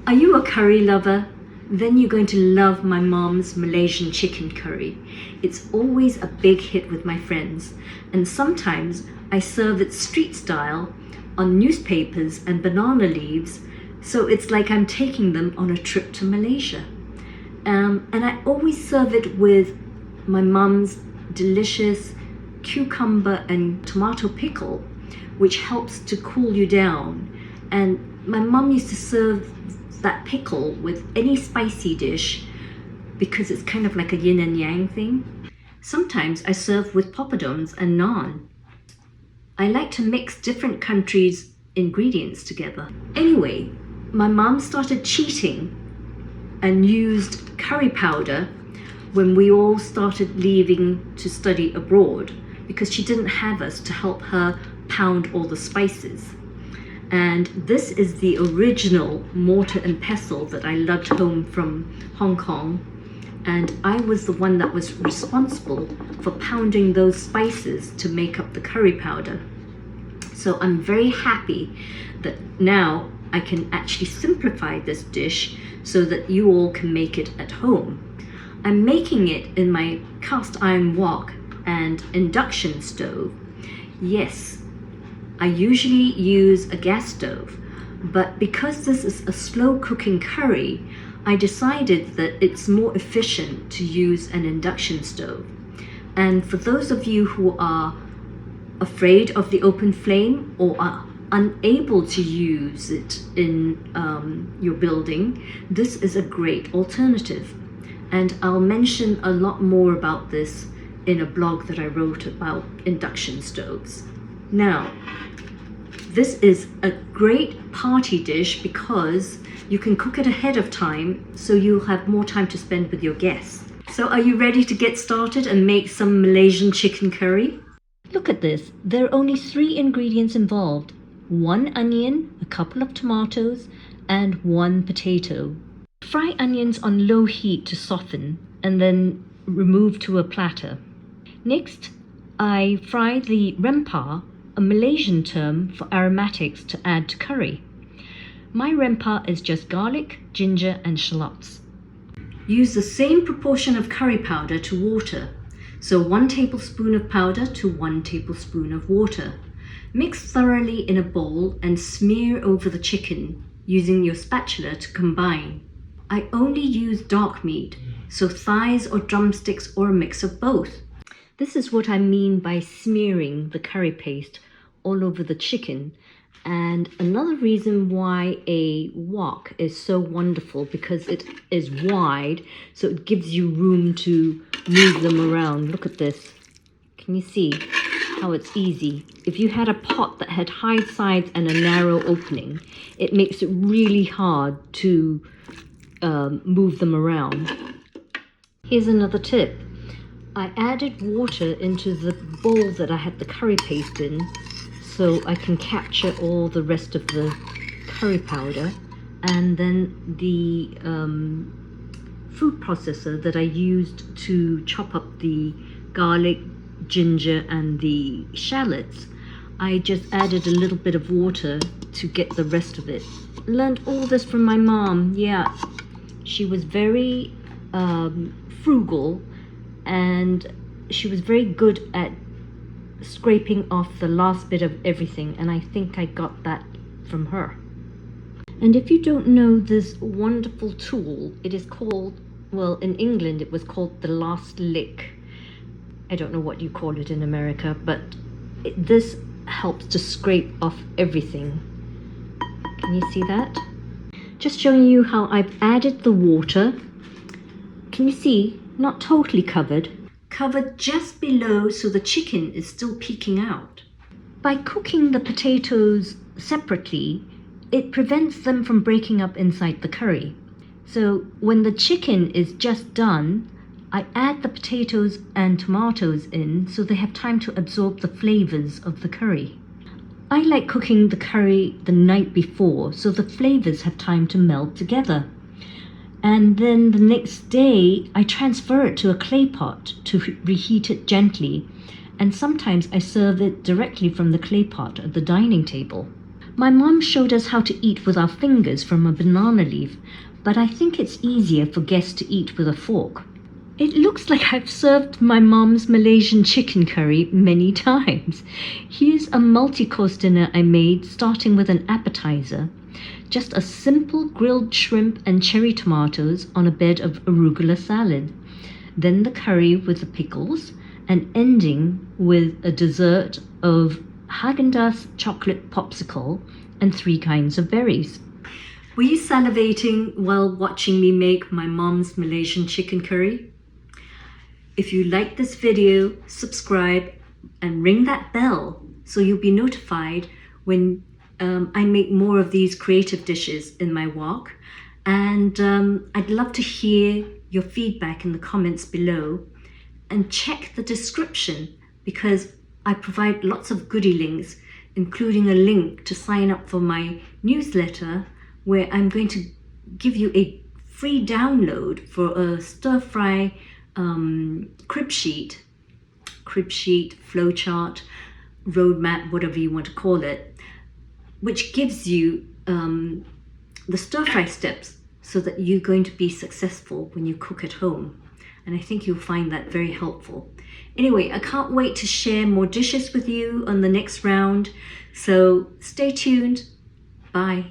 Are you a curry lover? Then you're going to love my mom's Malaysian chicken curry. It's always a big hit with my friends, and sometimes I serve it street style on newspapers and banana leaves, so it's like I'm taking them on a trip to Malaysia. And I always serve it with my mom's delicious cucumber and tomato pickle, which helps to cool you down. And my mom used to serve that pickle with any spicy dish because it's kind of like a yin and yang thing. Sometimes I serve with popadoms and naan. I like to mix different countries' ingredients together. Anyway, my mom started cheating and used curry powder when we all started leaving to study abroad because she didn't have us to help her pound all the spices. And this is the original mortar and pestle that I lugged home from Hong Kong, and I was the one that was responsible for pounding those spices to make up the curry powder. So I'm very happy that now I can actually simplify this dish so that you all can make it at home. I'm making it in my cast iron wok and induction stove. Yes, I usually use a gas stove, but because this is a slow cooking curry, I decided that it's more efficient to use an induction stove. And for those of you who are afraid of the open flame or are unable to use it in your building, this is a great alternative. And I'll mention a lot more about this in a blog that I wrote about induction stoves. Now, this is a great party dish because you can cook it ahead of time so you'll have more time to spend with your guests. So are you ready to get started and make some Malaysian chicken curry? Look at this. There are only 3 ingredients involved. 1 onion, a couple of tomatoes, and 1 potato. Fry onions on low heat to soften and then remove to a platter. Next, I fry the rempah, a Malaysian term for aromatics to add to curry. My rempah is just garlic, ginger and shallots. Use the same proportion of curry powder to water. So 1 tablespoon of powder to 1 tablespoon of water. Mix thoroughly in a bowl and smear over the chicken using your spatula to combine. I only use dark meat, so thighs or drumsticks or a mix of both. This is what I mean by smearing the curry paste all over the chicken. And another reason why a wok is so wonderful, because it is wide, so it gives you room to move them around. Look at this. Can you see how it's easy? If you had a pot that had high sides and a narrow opening, it makes it really hard to move them around. Here's another tip. I added water into the bowl that I had the curry paste in so I can capture all the rest of the curry powder, and then the food processor that I used to chop up the garlic, ginger and the shallots, I just added a little bit of water to get the rest of it. Learned all this from my mom. Yeah, she was very frugal, and she was very good at scraping off the last bit of everything, and I think I got that from her. And if you don't know this wonderful tool, it is called, well, in England it was called the last lick. I don't know what you call it in America, but this helps to scrape off everything. Can you see that? Just showing you how I've added the water. Can you see? Not totally covered. Covered just below so the chicken is still peeking out. By cooking the potatoes separately, it prevents them from breaking up inside the curry. So when the chicken is just done, I add the potatoes and tomatoes in so they have time to absorb the flavors of the curry. I like cooking the curry the night before so the flavors have time to meld together. And then the next day, I transfer it to a clay pot to reheat it gently. And sometimes I serve it directly from the clay pot at the dining table. My mom showed us how to eat with our fingers from a banana leaf, but I think it's easier for guests to eat with a fork. It looks like I've served my mom's Malaysian chicken curry many times. Here's a multi-course dinner I made, starting with an appetizer. Just a simple grilled shrimp and cherry tomatoes on a bed of arugula salad. Then the curry with the pickles, and ending with a dessert of Haagen-Dazs chocolate popsicle and 3 kinds of berries. Were you salivating while watching me make my mom's Malaysian chicken curry? If you like this video, subscribe and ring that bell so you'll be notified when I make more of these creative dishes in my wok. And I'd love to hear your feedback in the comments below. And check the description because I provide lots of goodie links, including a link to sign up for my newsletter, where I'm going to give you a free download for a stir-fry crib sheet, flowchart, roadmap, whatever you want to call it, which gives you the stir-fry steps so that you're going to be successful when you cook at home. And I think you'll find that very helpful. Anyway, I can't wait to share more dishes with you on the next round. So stay tuned. Bye.